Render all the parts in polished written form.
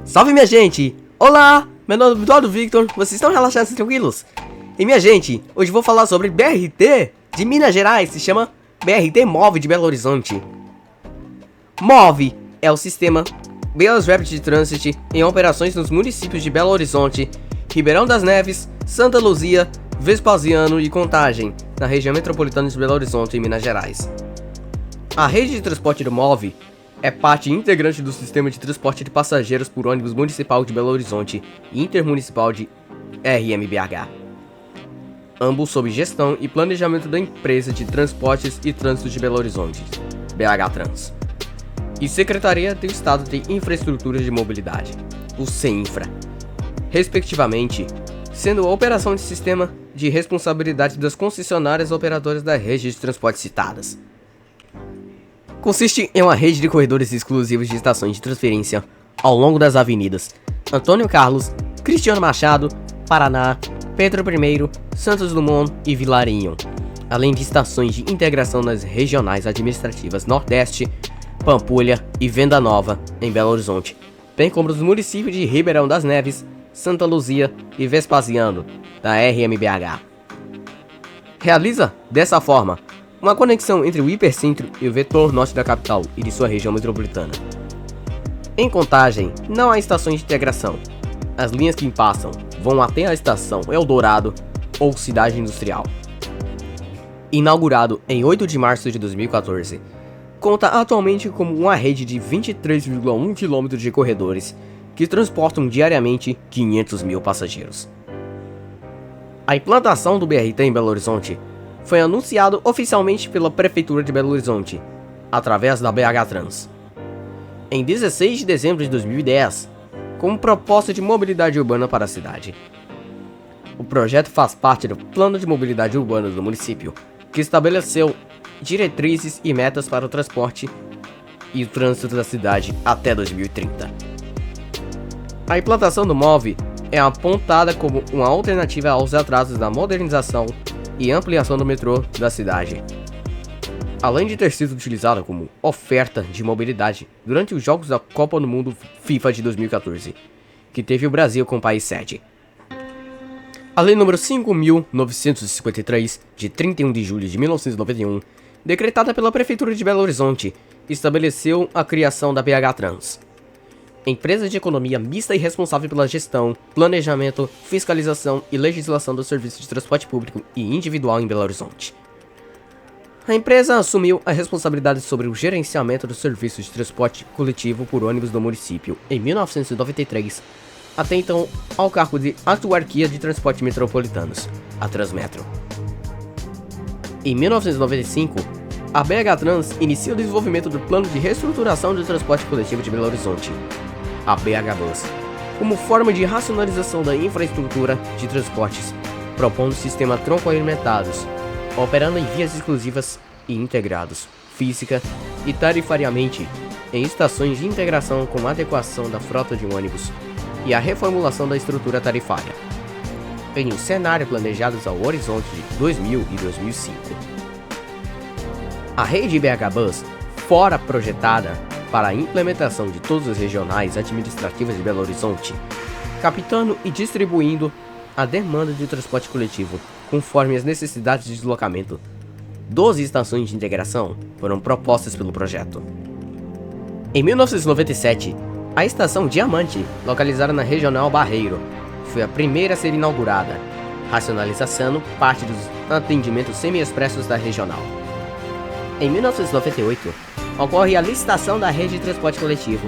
Salve, minha gente! Olá! Meu nome é Eduardo Victor, vocês estão relaxados e tranquilos? E minha gente, hoje vou falar sobre BRT de Minas Gerais, se chama BRT Move de Belo Horizonte. Move é o sistema Belas Rapid Transit em operações nos municípios de Belo Horizonte, Ribeirão das Neves, Santa Luzia, Vespasiano e Contagem, na região metropolitana de Belo Horizonte, em Minas Gerais. A rede de transporte do Move é parte integrante do sistema de transporte de passageiros por ônibus municipal de Belo Horizonte e intermunicipal de RMBH, ambos sob gestão e planejamento da Empresa de Transportes e Trânsito de Belo Horizonte, BH Trans, e Secretaria do Estado de Infraestrutura de Mobilidade, o CEINFRA, respectivamente, sendo a operação de sistema de responsabilidade das concessionárias operadoras da rede de transporte citadas. Consiste em uma rede de corredores exclusivos de estações de transferência ao longo das avenidas Antônio Carlos, Cristiano Machado, Paraná, Pedro I, Santos Dumont e Vilarinho, além de estações de integração nas regionais administrativas Nordeste, Pampulha e Venda Nova, em Belo Horizonte, bem como nos municípios de Ribeirão das Neves, Santa Luzia e Vespasiano, da RMBH. Realiza, dessa forma, uma conexão entre o hipercentro e o vetor norte da capital e de sua região metropolitana. Em Contagem, não há estações de integração. As linhas que passam vão até a estação Eldorado ou Cidade Industrial. Inaugurado em 8 de março de 2014, conta atualmente com uma rede de 23,1 km de corredores que transportam diariamente 500 mil passageiros. A implantação do BRT em Belo Horizonte foi anunciado oficialmente pela Prefeitura de Belo Horizonte, através da BH Trans, em 16 de dezembro de 2010, como proposta de mobilidade urbana para a cidade. O projeto faz parte do Plano de Mobilidade Urbana do município, que estabeleceu diretrizes e metas para o transporte e o trânsito da cidade até 2030. A implantação do MOVE é apontada como uma alternativa aos atrasos na modernização e ampliação do metrô da cidade, além de ter sido utilizada como oferta de mobilidade durante os Jogos da Copa do Mundo FIFA de 2014, que teve o Brasil como país sede. A Lei nº 5.953, de 31 de julho de 1991, decretada pela Prefeitura de Belo Horizonte, estabeleceu a criação da BH Trans, empresa de economia mista e responsável pela gestão, planejamento, fiscalização e legislação do serviço de transporte público e individual em Belo Horizonte. A empresa assumiu a responsabilidade sobre o gerenciamento do serviço de transporte coletivo por ônibus do município em 1993, até então ao cargo de Autarquia de Transporte Metropolitanos, a Transmetro. Em 1995, a BH Trans inicia o desenvolvimento do Plano de Reestruturação do Transporte Coletivo de Belo Horizonte, a BH Bus, como forma de racionalização da infraestrutura de transportes, propondo sistema tronco-alimentados, operando em vias exclusivas e integrados, física e tarifariamente, em estações de integração com adequação da frota de ônibus e a reformulação da estrutura tarifária, em um cenário planejado ao horizonte de 2000 e 2005. A rede BH Bus, fora projetada para a implementação de todas as regionais administrativas de Belo Horizonte, captando e distribuindo a demanda de transporte coletivo conforme as necessidades de deslocamento. 12 estações de integração foram propostas pelo projeto. Em 1997, a estação Diamante, localizada na Regional Barreiro, foi a primeira a ser inaugurada, racionalizando parte dos atendimentos semi-expressos da regional. Em 1998, ocorre a licitação da rede de transporte coletivo,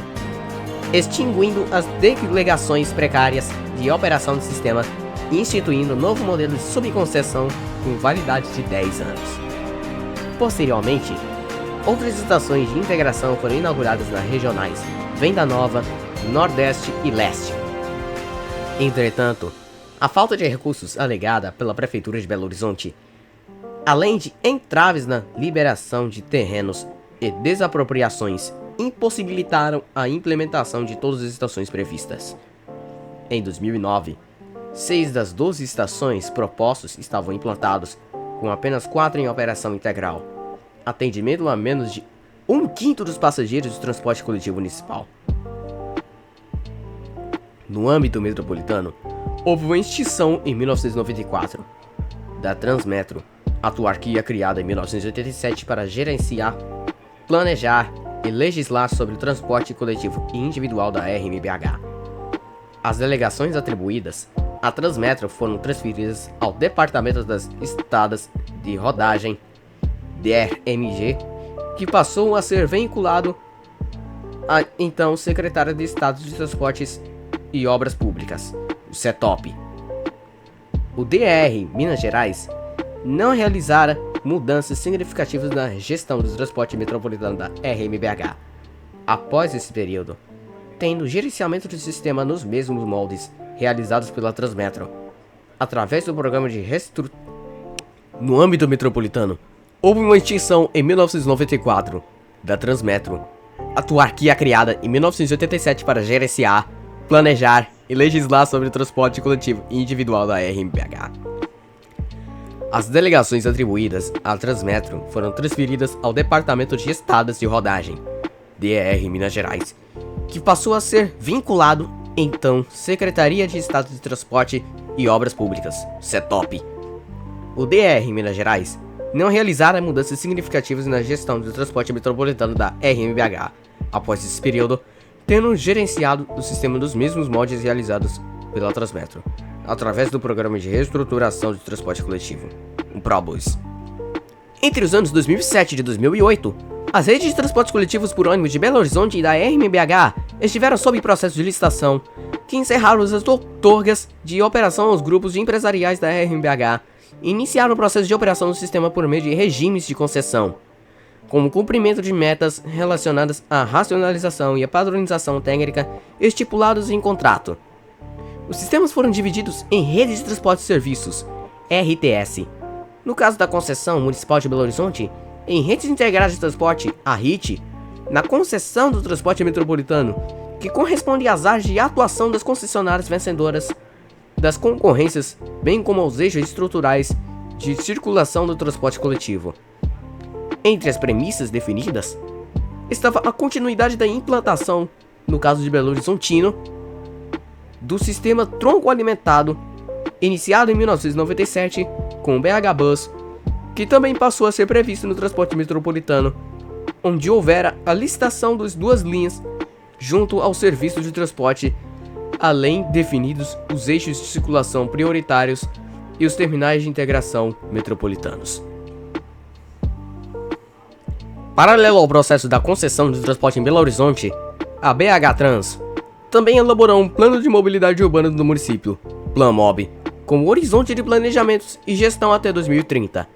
extinguindo as delegações precárias de operação do sistema e instituindo um novo modelo de subconcessão com validade de 10 anos. Posteriormente, outras estações de integração foram inauguradas nas regionais Venda Nova, Nordeste e Leste. Entretanto, a falta de recursos alegada pela Prefeitura de Belo Horizonte, além de entraves na liberação de terrenos e desapropriações, impossibilitaram a implementação de todas as estações previstas. Em 2009, 6 das 12 estações propostas estavam implantadas, com apenas 4 em operação integral, atendimento a menos de 1/5 dos passageiros do transporte coletivo municipal. No âmbito metropolitano, houve uma extinção em 1994 da Transmetro, autarquia criada em 1987 para gerenciar, planejar e legislar sobre o transporte coletivo e individual da RMBH. As delegações atribuídas à Transmetro foram transferidas ao Departamento das Estradas de Rodagem, DRMG, que passou a ser vinculado à então Secretária de Estado de Transportes e Obras Públicas, o CETOP. O DR Minas Gerais não realizara mudanças significativas na gestão do transporte metropolitano da RMBH. Após esse período, tendo gerenciamento do sistema nos mesmos moldes realizados pela Transmetro, através do programa de reestruturação. No âmbito metropolitano, houve uma extinção em 1994 da Transmetro, autarquia criada em 1987 para gerenciar, planejar e legislar sobre o transporte coletivo e individual da RMBH. As delegações atribuídas à Transmetro foram transferidas ao Departamento de Estradas de Rodagem, DR Minas Gerais, que passou a ser vinculado, então, Secretaria de Estado de Transporte e Obras Públicas, CETOP. O DR Minas Gerais não realizara mudanças significativas na gestão do transporte metropolitano da RMBH, após esse período, tendo gerenciado o sistema dos mesmos moldes realizados pela Transmetro, através do Programa de Reestruturação de Transporte Coletivo, o PROBUS. Entre os anos 2007 e 2008, as redes de transportes coletivos por ônibus de Belo Horizonte e da RMBH estiveram sob processo de licitação, que encerraram as outorgas de operação aos grupos de empresariais da RMBH e iniciaram o processo de operação do sistema por meio de regimes de concessão, como cumprimento de metas relacionadas à racionalização e à padronização técnica estipulados em contrato. Os sistemas foram divididos em Redes de Transporte e Serviços, RTS. No caso da concessão municipal de Belo Horizonte, em Redes Integradas de Transporte, a RIT, na concessão do transporte metropolitano, que corresponde às áreas de atuação das concessionárias vencedoras das concorrências, bem como aos eixos estruturais de circulação do transporte coletivo. Entre as premissas definidas, estava a continuidade da implantação, no caso de Belo Horizontino, do sistema tronco alimentado, iniciado em 1997 com o BH Bus, que também passou a ser previsto no transporte metropolitano, onde houvera a licitação das duas linhas junto ao serviço de transporte, além definidos os eixos de circulação prioritários e os terminais de integração metropolitanos. Paralelo ao processo da concessão de transporte em Belo Horizonte, a BH Trans também elaborou um plano de mobilidade urbana do município, PlanMob, com horizonte de planejamentos e gestão até 2030.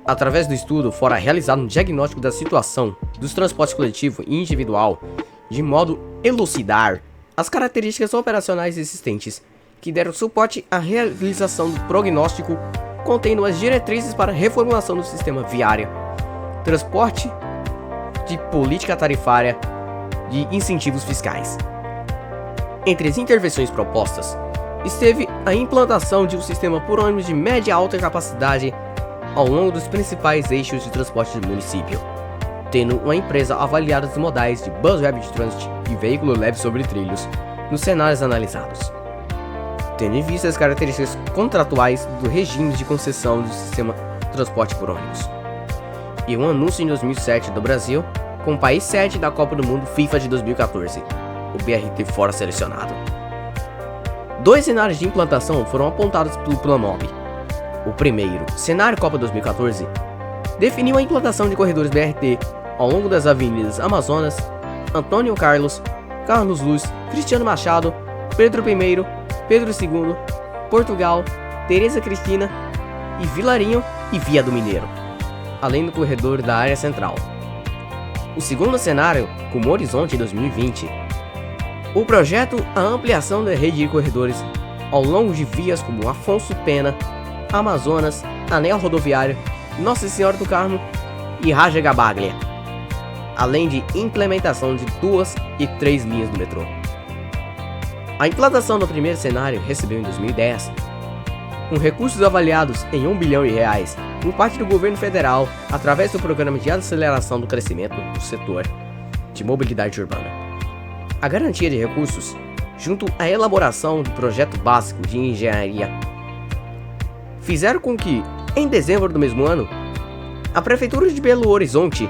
Através do estudo, fora realizado um diagnóstico da situação dos transportes coletivo e individual, de modo a elucidar as características operacionais existentes, que deram suporte à realização do prognóstico, contendo as diretrizes para a reformulação do sistema viário, transporte, de política tarifária e incentivos fiscais. Entre as intervenções propostas, esteve a implantação de um sistema por ônibus de média e alta capacidade ao longo dos principais eixos de transporte do município, tendo uma empresa avaliada os modais de Bus Rapid Transit e veículo leve sobre trilhos nos cenários analisados, tendo em vista as características contratuais do regime de concessão do sistema transporte por ônibus, e um anúncio em 2007 do Brasil como país sede da Copa do Mundo FIFA de 2014, o BRT fora selecionado. Dois cenários de implantação foram apontados pelo PlanMob. O primeiro, cenário Copa 2014, definiu a implantação de corredores BRT ao longo das avenidas Amazonas, Antônio Carlos, Carlos Luz, Cristiano Machado, Pedro I, Pedro II, Portugal, Teresa Cristina e Vilarinho e Via do Mineiro, além do corredor da área central. O segundo cenário, como Horizonte 2020, o projeto a ampliação da rede de corredores ao longo de vias como Afonso Pena, Amazonas, Anel Rodoviário, Nossa Senhora do Carmo e Raja Gabaglia, além de implementação de 2 e 3 linhas do metrô. A implantação do primeiro cenário recebeu em 2010, com recursos avaliados em R$1 bilhão por parte do governo federal através do Programa de Aceleração do Crescimento do Setor de Mobilidade Urbana. A garantia de recursos junto à elaboração do projeto básico de engenharia, fizeram com que, em dezembro do mesmo ano, a Prefeitura de Belo Horizonte,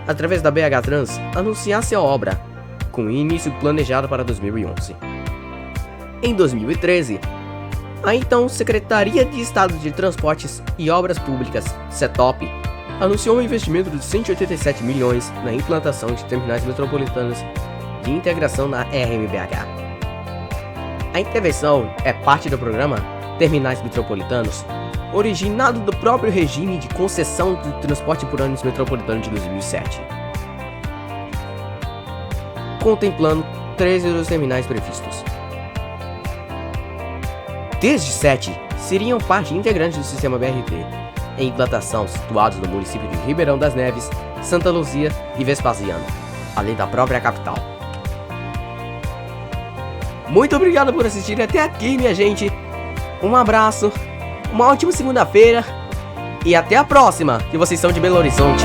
através da BH Trans, anunciasse a obra, com início planejado para 2011. Em 2013, a então Secretaria de Estado de Transportes e Obras Públicas, CETOP, anunciou um investimento de 187 milhões na implantação de terminais metropolitanas de integração na RMBH. A intervenção é parte do programa Terminais Metropolitanos, originado do próprio regime de concessão do transporte por ônibus metropolitano de 2007, contemplando 13 dos terminais previstos. Desde 7 seriam parte integrante do sistema BRT, em implantação situados no município de Ribeirão das Neves, Santa Luzia e Vespasiano, além da própria capital. Muito obrigado por assistir até aqui, minha gente. Um abraço, uma ótima segunda-feira e até a próxima, que vocês são de Belo Horizonte.